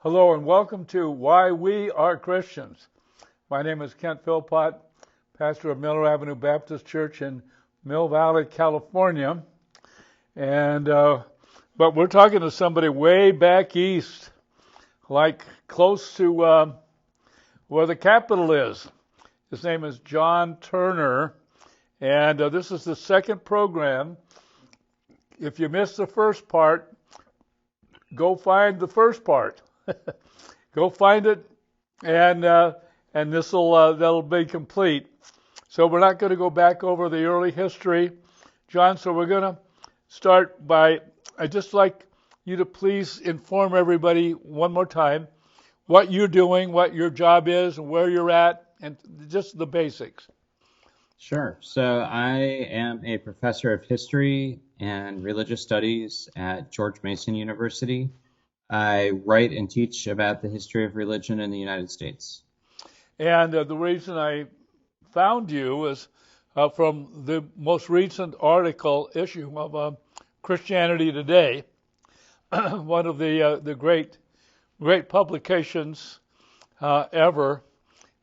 Hello and welcome to Why We Are Christians. My name is Kent Philpott, pastor of Miller Avenue Baptist Church in Mill Valley, California. And but we're talking to somebody way back east, like close to where the capital is. His name is G.Turner, and this is the second program. If you missed the first part, go find the first part. Go find it, and that'll be complete. So we're not going to go back over the early history, John. So we're going to start by, I'd just like you to please inform everybody one more time what you're doing, what your job is, and where you're at, and just the basics. Sure. So I am a professor of history and religious studies at George Mason University. I write and teach about the history of religion in the United States. And the reason I found you is from the most recent article issue of Christianity Today, one of the great publications ever.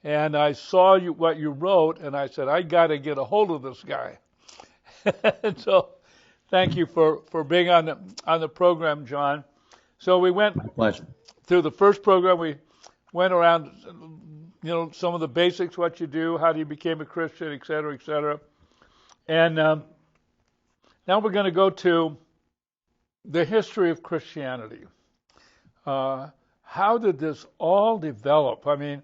And I saw what you wrote, and I said, I got to get a hold of this guy. And so thank you for being on the program, John. So we went My pleasure. through the first program. We went around, some of the basics, what you do, how you became a Christian, et cetera, et cetera. And now we're going to go to the history of Christianity. How did this all develop? I mean,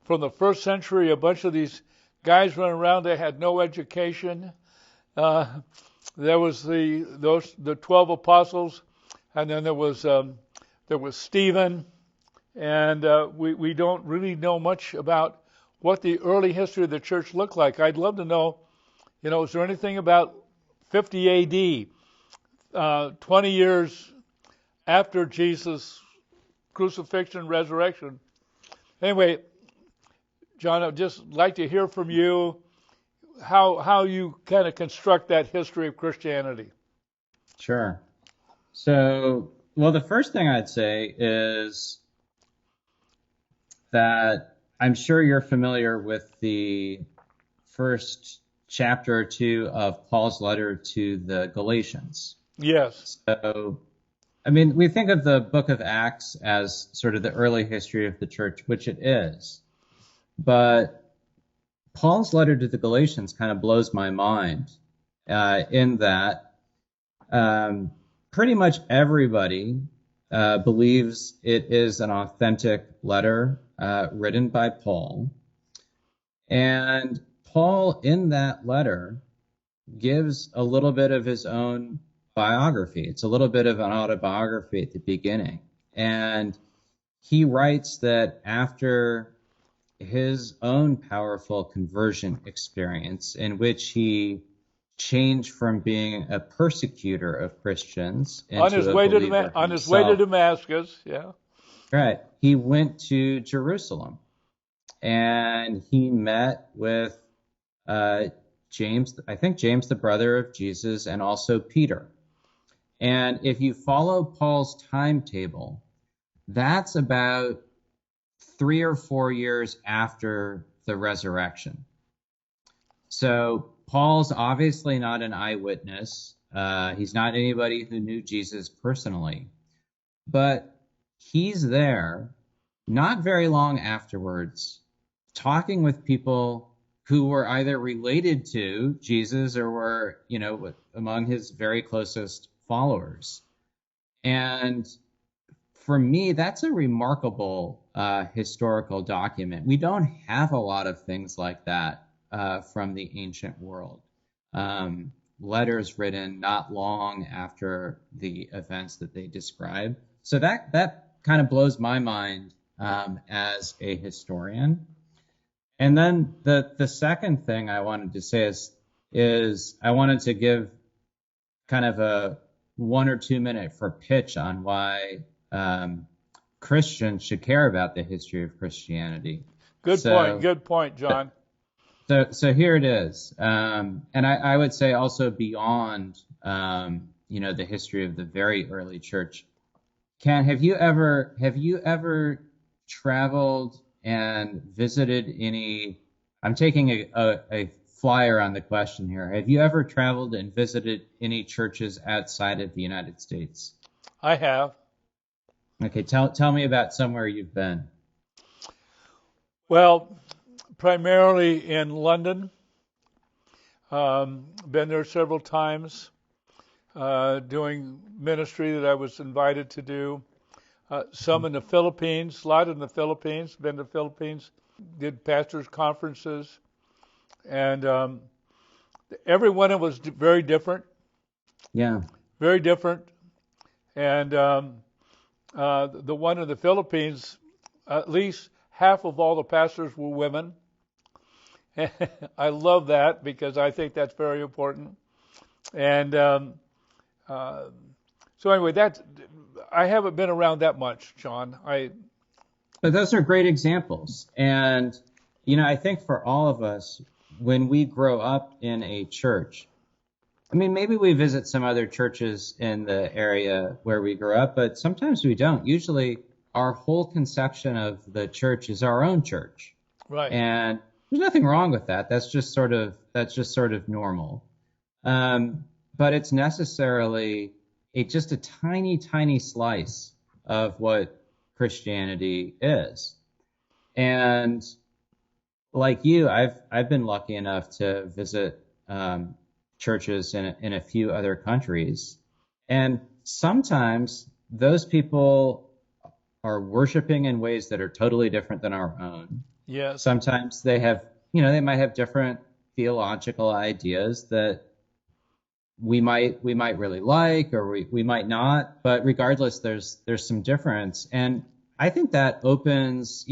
from the first century, a bunch of these guys running around, they had no education. There was the 12 apostles, and then there was Stephen, and we don't really know much about what the early history of the church looked like. I'd love to know, is there anything about 50 A.D., 20 years after Jesus' crucifixion, resurrection? Anyway, John, I'd just like to hear from you how you kind of construct that history of Christianity. Sure. So, well, the first thing I'd say is that I'm sure you're familiar with the first chapter or two of Paul's letter to the Galatians. Yes. So, I mean, we think of the book of Acts as sort of the early history of the church, which it is. But Paul's letter to the Galatians kind of blows my mind in that pretty much everybody believes it is an authentic letter written by Paul. And Paul, in that letter, gives a little bit of his own biography. It's a little bit of an autobiography at the beginning. And he writes that after his own powerful conversion experience, in which he changed from being a persecutor of Christians into on his way to Damascus, yeah. Right. He went to Jerusalem and he met with James, I think James, the brother of Jesus, and also Peter. And if you follow Paul's timetable, that's about 3 or 4 years after the resurrection. So Paul's obviously not an eyewitness. He's not anybody who knew Jesus personally, but he's there not very long afterwards talking with people who were either related to Jesus or were, among his very closest followers. And for me, that's a remarkable historical document. We don't have a lot of things like that from the ancient world. Letters written not long after the events that they describe. So that kind of blows my mind as a historian. And then the second thing I wanted to say is I wanted to give kind of a 1 or 2 minute for pitch on why Christians should care about the history of Christianity. Good point, John. So here it is. And I would say also beyond, the history of the very early church, Ken, have you ever traveled and visited any? I'm taking a flyer on the question here. Have you ever traveled and visited any churches outside of the United States? I have. Okay, tell me about somewhere you've been. Well, primarily in London. Been there several times doing ministry that I was invited to do. Some in the Philippines, a lot in the Philippines. Been to the Philippines, did pastors' conferences, and every one of it was very different, Yeah. very different. And the one in the Philippines, at least half of all the pastors were women. I love that because I think that's very important. And uh, so anyway, that's I haven't been around that much, John. But those are great examples. And, I think for all of us, when we grow up in a church, I mean, maybe we visit some other churches in the area where we grew up, but sometimes we don't. Usually, our whole conception of the church is our own church. Right. And there's nothing wrong with that. That's just sort of normal. But it's necessarily just a tiny, tiny slice of what Christianity is. And like you, I've been lucky enough to visit churches in a few other countries, and sometimes those people are worshiping in ways that are totally different than our own. Yes. Sometimes they might have different theological ideas that we might really like, or we might not, but regardless, there's some difference. And I think that opens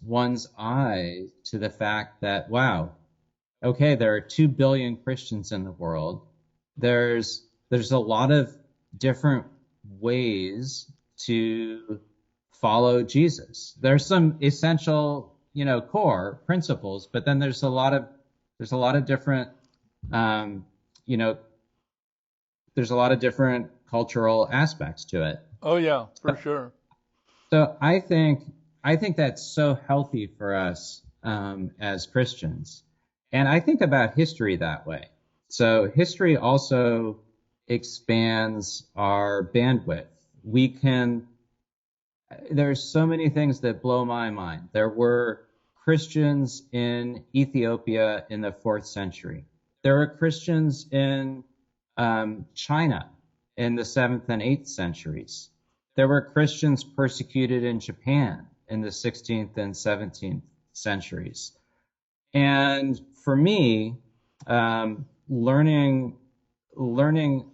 one's eye to the fact that, wow, okay, there are 2 billion Christians in the world. There's a lot of different ways to follow Jesus. There's some essential, core principles, but then there's a lot of different um, you know, there's a lot of different cultural aspects to it. Oh yeah, for sure. So I think that's so healthy for us as Christians, and I think about history that way. So history also expands our bandwidth. We can There's so many things that blow my mind. There were Christians in Ethiopia in the fourth century. There were Christians in China in the seventh and eighth centuries. There were Christians persecuted in Japan in the 16th and 17th centuries. And for me, learning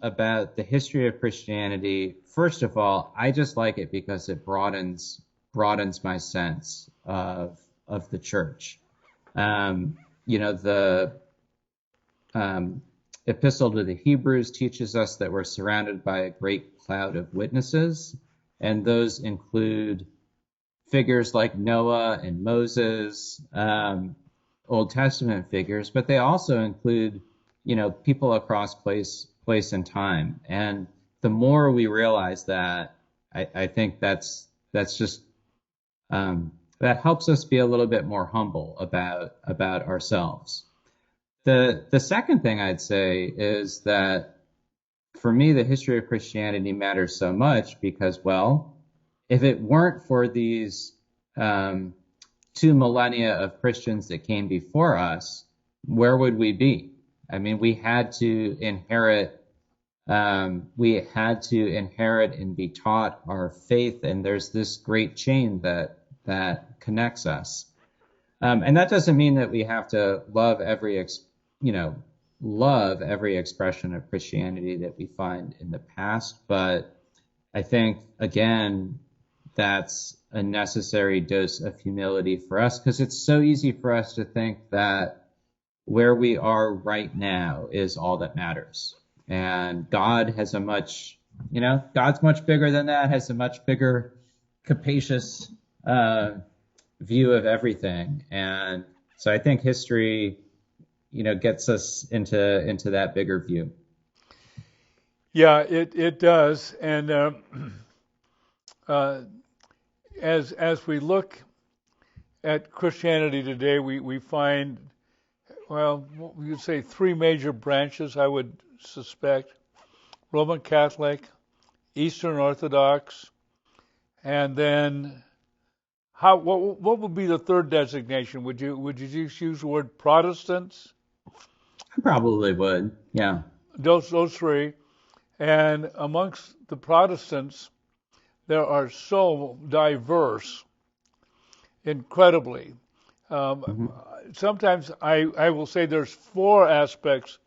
about the history of Christianity, first of all, I just like it because it broadens my sense of the church. The Epistle to the Hebrews teaches us that we're surrounded by a great cloud of witnesses, and those include figures like Noah and Moses, Old Testament figures, but they also include, people across place and time. And the more we realize that, I think that's just that helps us be a little bit more humble about ourselves. The second thing I'd say is that for me, the history of Christianity matters so much because, well, if it weren't for these 2 millennia of Christians that came before us, where would we be? I mean, we had to inherit and be taught our faith, and there's this great chain that connects us. And that doesn't mean that we have to love every expression of Christianity that we find in the past, but I think again that's a necessary dose of humility for us because it's so easy for us to think that where we are right now is all that matters. And God's much bigger than that, has a much bigger, capacious view of everything. And so I think history, gets us into that bigger view. Yeah, it does. And uh, as we look at Christianity today, we find, well, you'd say three major branches, I would suspect: Roman Catholic, Eastern Orthodox, and then what would be the third designation? Would you just use the word Protestants? I probably would. Yeah. Those three. And amongst the Protestants, there are so diverse, incredibly. Um, Hmm. Sometimes I will say there's four aspects,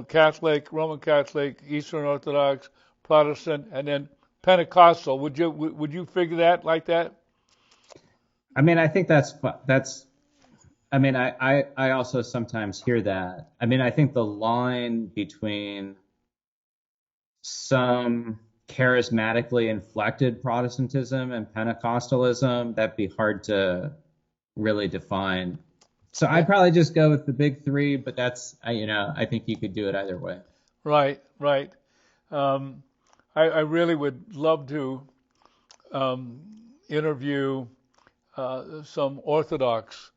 Catholic, Roman Catholic, Eastern Orthodox, Protestant, and then Pentecostal. Would you figure that like that? I mean, I think that's. I mean, I also sometimes hear that. I mean, I think the line between some charismatically inflected Protestantism and Pentecostalism, that'd be hard to really define. So I'd Yeah. probably just go with the big three, but I think you could do it either way. Right, right. Um, I really would love to um, interview some Orthodox,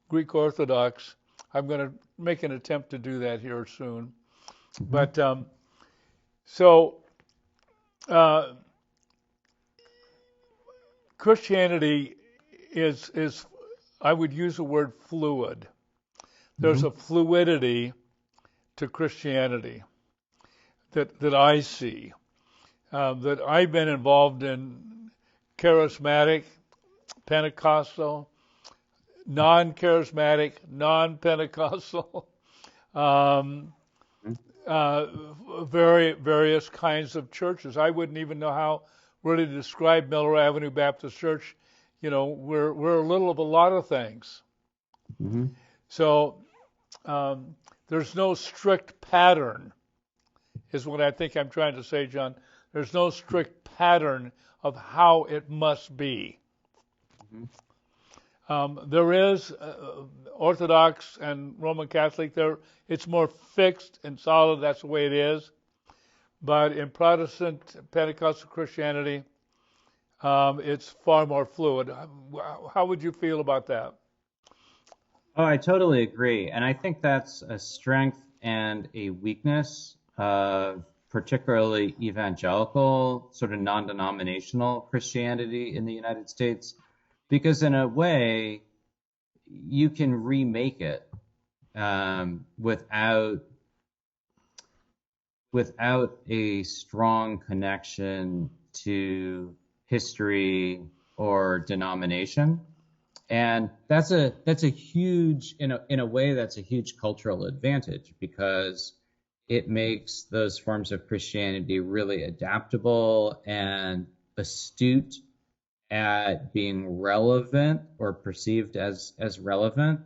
Greek Orthodox. I'm going to make an attempt to do that here soon. Hmm. But so uh, Christianity is I would use the word fluid. There's Hmm. a fluidity to Christianity that I see, that I've been involved in charismatic, Pentecostal, non-charismatic, non-Pentecostal, um, uh, various kinds of churches. I wouldn't even know how really to describe Miller Avenue Baptist Church. We're a little of a lot of things. Hmm. So um, there's no strict pattern, is what I think I'm trying to say, John. There's no strict pattern of how it must be. Hmm. There is Orthodox and Roman Catholic. It's more fixed and solid. That's the way it is. But in Protestant Pentecostal Christianity, it's far more fluid. How would you feel about that? Oh, I totally agree. And I think that's a strength and a weakness of particularly evangelical, sort of non-denominational Christianity in the United States, because in a way, you can remake it without a strong connection to history or denomination. And that's a huge in a way that's a huge cultural advantage because it makes those forms of Christianity really adaptable and astute at being relevant or perceived as relevant.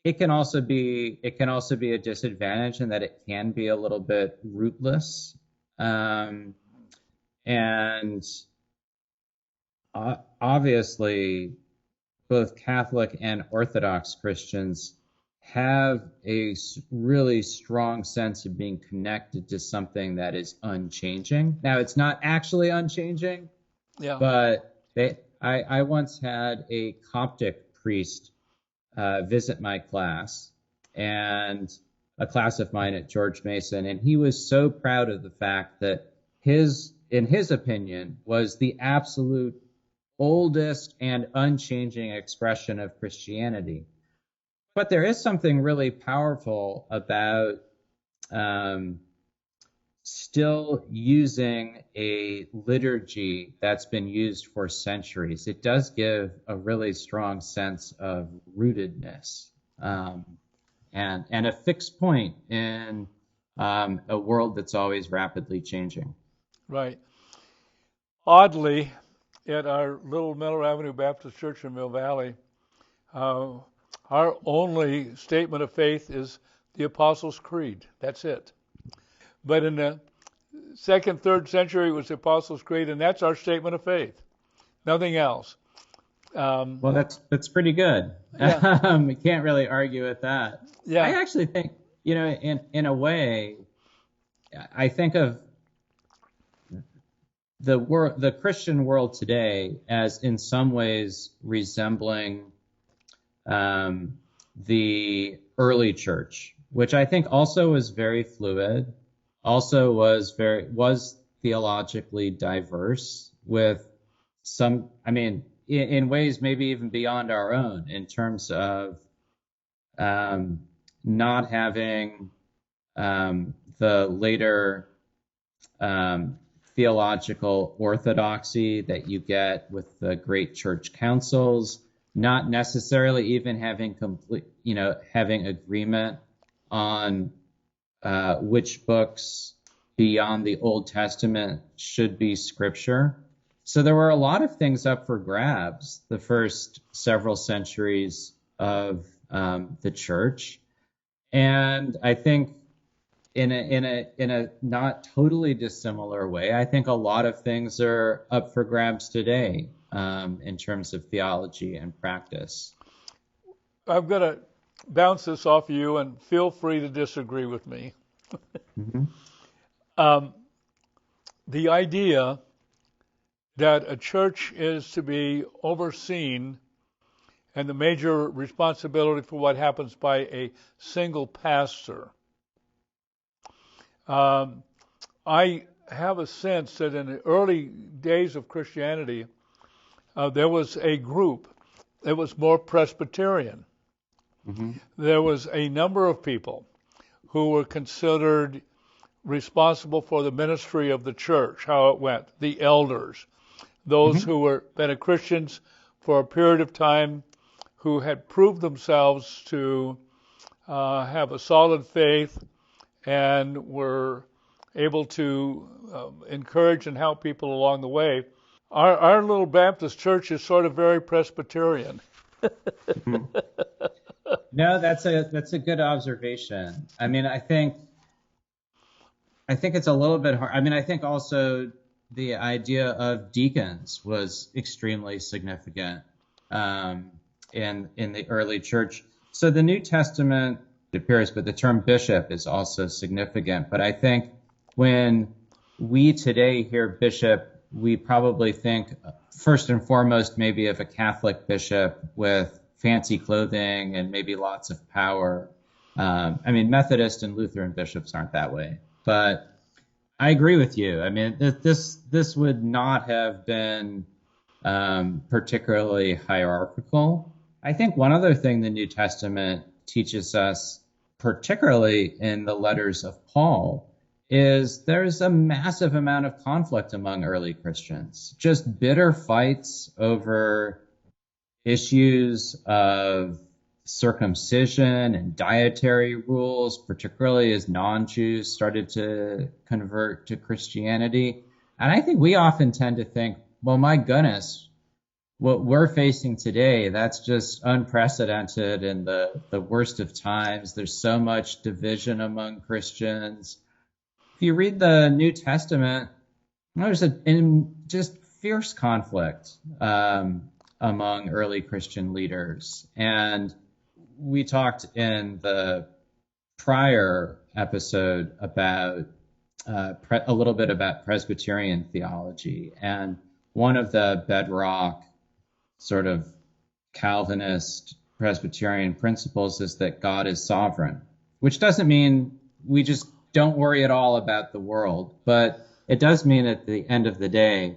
It can also be a disadvantage in that it can be a little bit rootless. Um, and obviously both Catholic and Orthodox Christians have a really strong sense of being connected to something that is unchanging. Now, it's not actually unchanging, Yeah. but I once had a Coptic priest visit my class and a class of mine at George Mason, and he was so proud of the fact that in his opinion, was the absolute oldest and unchanging expression of Christianity. But there is something really powerful about um, still using a liturgy that's been used for centuries. It does give a really strong sense of rootedness um, and a fixed point in a world that's always rapidly changing. Right. Oddly, at our little Miller Avenue Baptist Church in Mill Valley, uh, our only statement of faith is the Apostles' Creed. That's it. But in the second, third century, it was the Apostles' Creed, and that's our statement of faith. Nothing else. Um, Well, that's pretty good. yeah, You can't really argue with that. yeah, I actually think, in a way, I think of the Christian world today as in some ways resembling the early church, which I think also was very fluid, also was theologically diverse with some, I mean, in ways maybe even beyond our own in terms of not having the later theological orthodoxy that you get with the great church councils, not necessarily even having having agreement on which books beyond the Old Testament should be scripture. So there were a lot of things up for grabs the first several centuries of the church. And I think in a not totally dissimilar way, I think a lot of things are up for grabs today in terms of theology and practice. I'm going to bounce this off you, and feel free to disagree with me. Mm-hmm. The idea that a church is to be overseen and the major responsibility for what happens by a single pastor. I have a sense that in the early days of Christianity, there was a group that was more Presbyterian. Mm-hmm. There was a number of people who were considered responsible for the ministry of the church, how it went, the elders, those Mm-hmm. who were been Christians for a period of time, who had proved themselves to have a solid faith and were able to encourage and help people along the way. Our little Baptist church is sort of very Presbyterian. Mm-hmm. No, that's a good observation. I mean, I think it's a little bit hard. I mean, I think also the idea of deacons was extremely significant in the early church. So the New Testament appears, but the term bishop is also significant. But I think when we today hear bishop, we probably think first and foremost maybe of a Catholic bishop with fancy clothing and maybe lots of power. I mean, Methodist and Lutheran bishops aren't that way, but I agree with you. I mean, this would not have been particularly hierarchical. I think one other thing the New Testament teaches us, particularly in the letters of Paul, is there's a massive amount of conflict among early Christians, just bitter fights over issues of circumcision and dietary rules, particularly as non-Jews started to convert to Christianity. And I think we often tend to think, well, my goodness, what we're facing today, that's just unprecedented in the worst of times. There's so much division among Christians. If you read the New Testament, there's just fierce conflict among early Christian leaders. And we talked in the prior episode about a little bit about Presbyterian theology. And one of the bedrock sort of Calvinist Presbyterian principles is that God is sovereign, which doesn't mean we just don't worry at all about the world, but it does mean at the end of the day,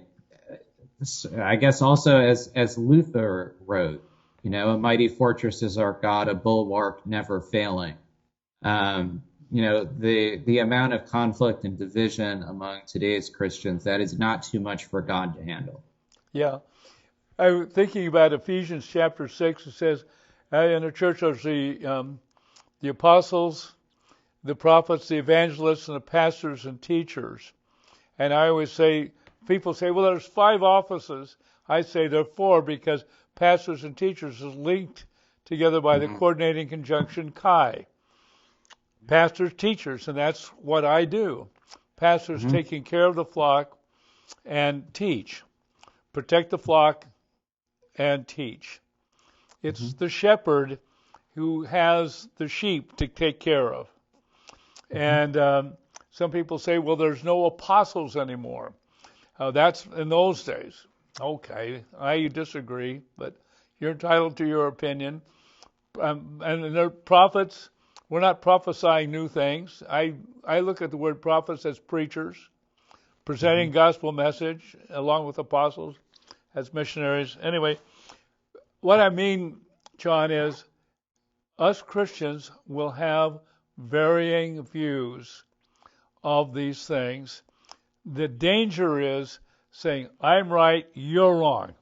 I guess also as Luther wrote, a mighty fortress is our God, a bulwark never failing. The amount of conflict and division among today's Christians, that is not too much for God to handle. Yeah. I'm thinking about Ephesians chapter 6. It says, in the church there's the apostles, the prophets, the evangelists, and the pastors and teachers. And I always say, people say, well, there's 5 offices. I say there are 4 because pastors and teachers is linked together by the coordinating conjunction chi. Pastors, teachers, and that's what I do. Pastors taking care of the flock and teach. Protect the flock and teach. It's the shepherd who has the sheep to take care of. And some people say, well, there's no apostles anymore. That's in those days. Okay, I disagree, but you're entitled to your opinion. And they're prophets. We're not prophesying new things. I look at the word prophets as preachers, presenting gospel message along with apostles as missionaries. Anyway, what I mean, John, is us Christians will have varying views of these things. The danger is saying, I'm right, you're wrong.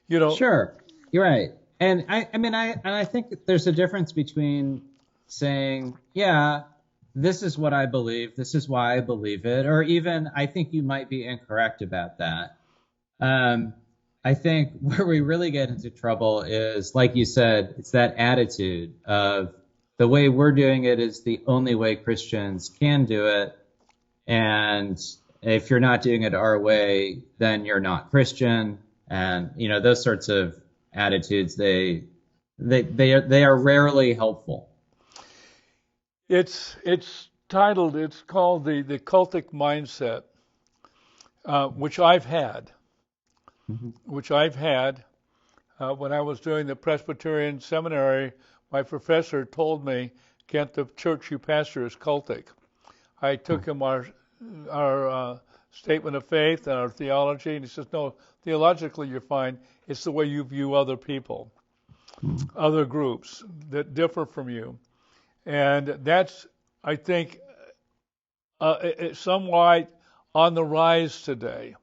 You know, Sure, you're right. And I think that there's a difference between saying, yeah, this is what I believe, this is why I believe it, or even I think you might be incorrect about that. Um, I think where we really get into trouble is, like you said, it's that attitude of the way we're doing it is the only way Christians can do it. And if you're not doing it our way, then you're not Christian. And, those sorts of attitudes, they are rarely helpful. it's called the cultic mindset, which I've had, Mhm. when I was doing the Presbyterian seminary. My professor told me, Kent, the church you pastor is cultic. I took him our statement of faith and our theology, and he says, no, theologically you're fine. It's the way you view other people, other groups that differ from you. And that's, I think, it's somewhat on the rise today,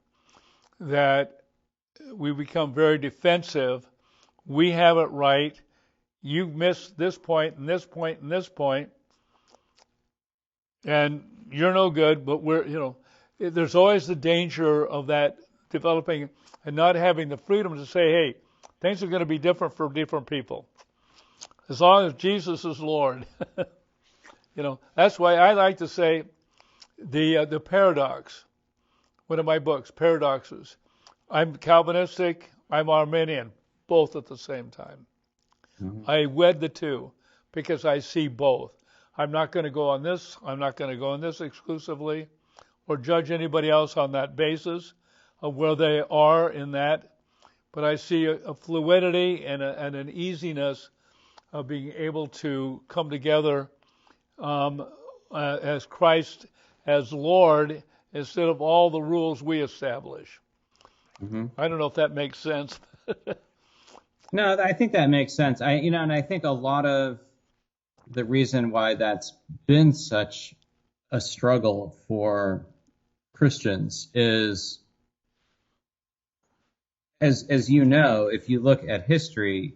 that we become very defensive. We have it right. You missed this point and this point and this point, and you're no good. But there's always the danger of that developing and not having the freedom to say, hey, things are going to be different for different people. As long as Jesus is Lord. That's why I like to say the paradox. One of my books, Paradoxes. I'm Calvinistic, I'm Arminian, both at the same time. Mhm. I wed the two because I see both. I'm not going to go on this, I'm not going to go on this exclusively, or judge anybody else on that basis of where they are in that. But I see a fluidity and an easiness of being able to come together as Christ as Lord instead of all the rules we establish. Mhm. I don't know if that makes sense. No, I think that makes sense. And I think a lot of the reason why that's been such a struggle for Christians is, as you know, if you look at history,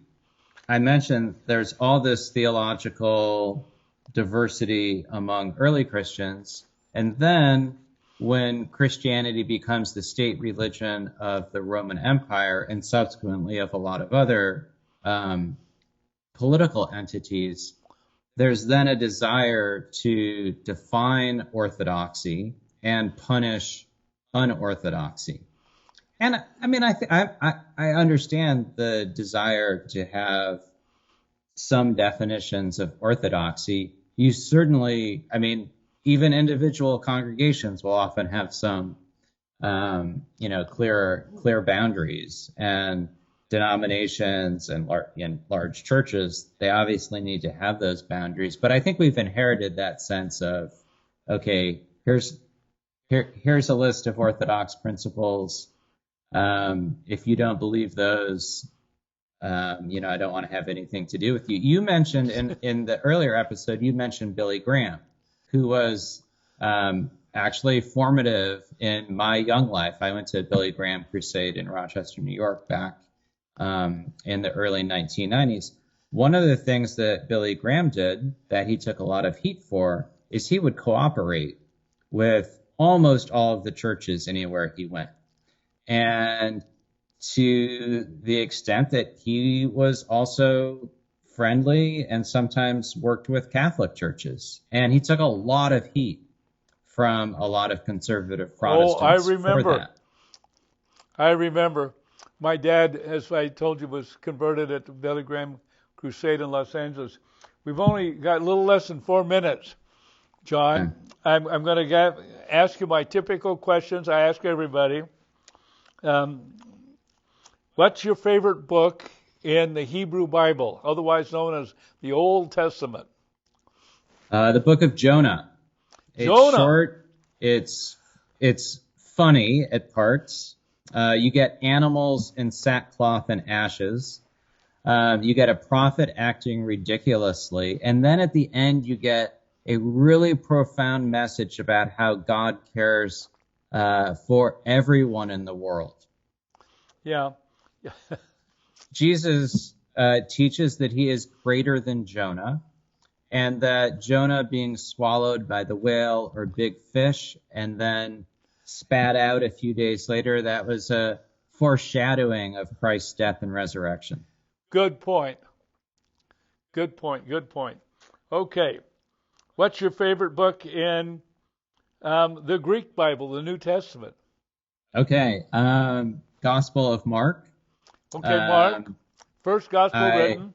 I mentioned there's all this theological diversity among early Christians, and then when Christianity becomes the state religion of the Roman Empire and subsequently of a lot of other um, political entities, there's then a desire to define orthodoxy and punish unorthodoxy. And I understand the desire to have some definitions of orthodoxy. You certainly, even individual congregations will often have some, clear boundaries, and denominations and large churches, they obviously need to have those boundaries. But I think we've inherited that sense of, okay, here's a list of orthodox principles. If you don't believe those, I don't want to have anything to do with you. You mentioned in the earlier episode, you mentioned Billy Graham, who was actually formative in my young life. I went to a Billy Graham crusade in Rochester, New York, back in the early 1990s. One of the things that Billy Graham did that he took a lot of heat for is he would cooperate with almost all of the churches anywhere he went. And to the extent that he was also friendly and sometimes worked with Catholic churches. And he took a lot of heat from a lot of conservative Protestants for that. I remember. My dad, as I told you, was converted at the Billy Graham Crusade in Los Angeles. We've only got a little less than 4 minutes. John, Okay. I'm going to ask you my typical questions I ask everybody. Um, what's your favorite book in the Hebrew Bible, otherwise known as the Old Testament? The book of Jonah. It's Jonah. short. It's funny at parts. You get animals in sackcloth and ashes. You get a prophet acting ridiculously, and then at the end you get a really profound message about how God cares for everyone in the world. Yeah. Jesus teaches that he is greater than Jonah, and that Jonah being swallowed by the whale or big fish and then spat out a few days later, that was a foreshadowing of Christ's death and resurrection. Good point. Good point. Good point. Okay. What's your favorite book in the Greek Bible, the New Testament? Okay, Gospel of Mark. Okay, Mark. Um, First gospel I written.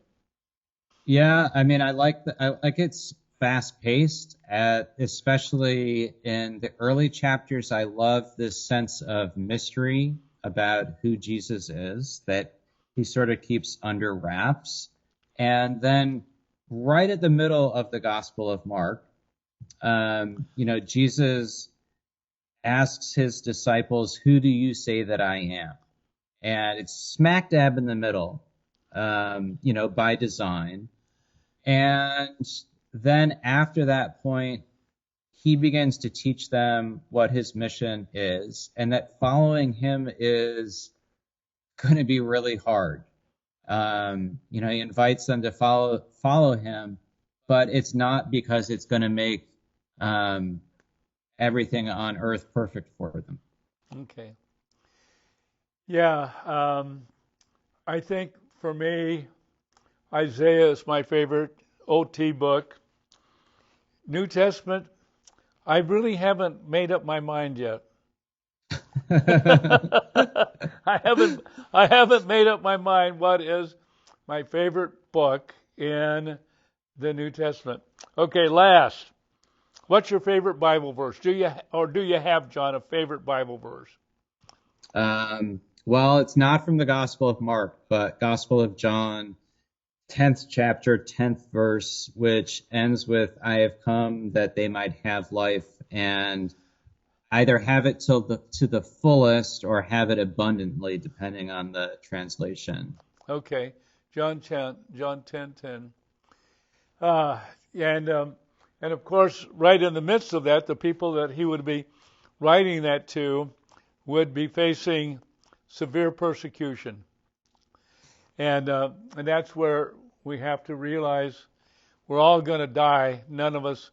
Yeah, I mean, I like it's fast paced, especially in the early chapters. I love this sense of mystery about who Jesus is that he sort of keeps under wraps. And then right at the middle of the Gospel of Mark, Jesus asks his disciples, "Who do you say that I am?" And it's smack dab in the middle, by design. And then after that point, he begins to teach them what his mission is, and that following him is going to be really hard. He invites them to follow him, but it's not because it's going to make um, everything on earth perfect for them. Okay. Yeah. I think for me, Isaiah is my favorite OT book. New Testament, I really haven't made up my mind yet. I haven't made up my mind what is my favorite book in the New Testament. Okay, last. What's your favorite Bible verse? Do you have, John, a favorite Bible verse? Well, it's not from the Gospel of Mark, but Gospel of John, 10th chapter, 10th verse, which ends with, "I have come that they might have life and either have it to the fullest or have it abundantly," depending on the translation. Okay, John 10:10. Uh, and and of course, right in the midst of that, the people that he would be writing that to would be facing severe persecution, and that's where we have to realize we're all going to die. None of us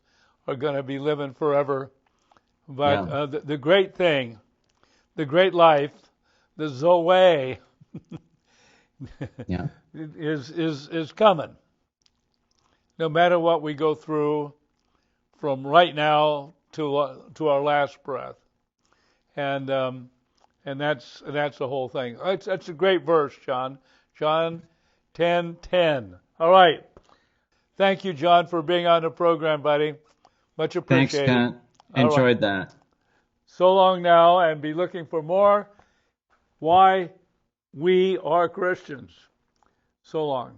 are going to be living forever. But Yeah, the great thing, the great life, the Zoe yeah, is coming. No matter what we go through, from right now to our last breath, and that's the whole thing. That's a great verse, John. John 10:10. All right. Thank you, John, for being on the program, buddy. Much thanks, appreciated. Kent. All right. Enjoyed that. So long now, and be looking for more. Why we are Christians. So long.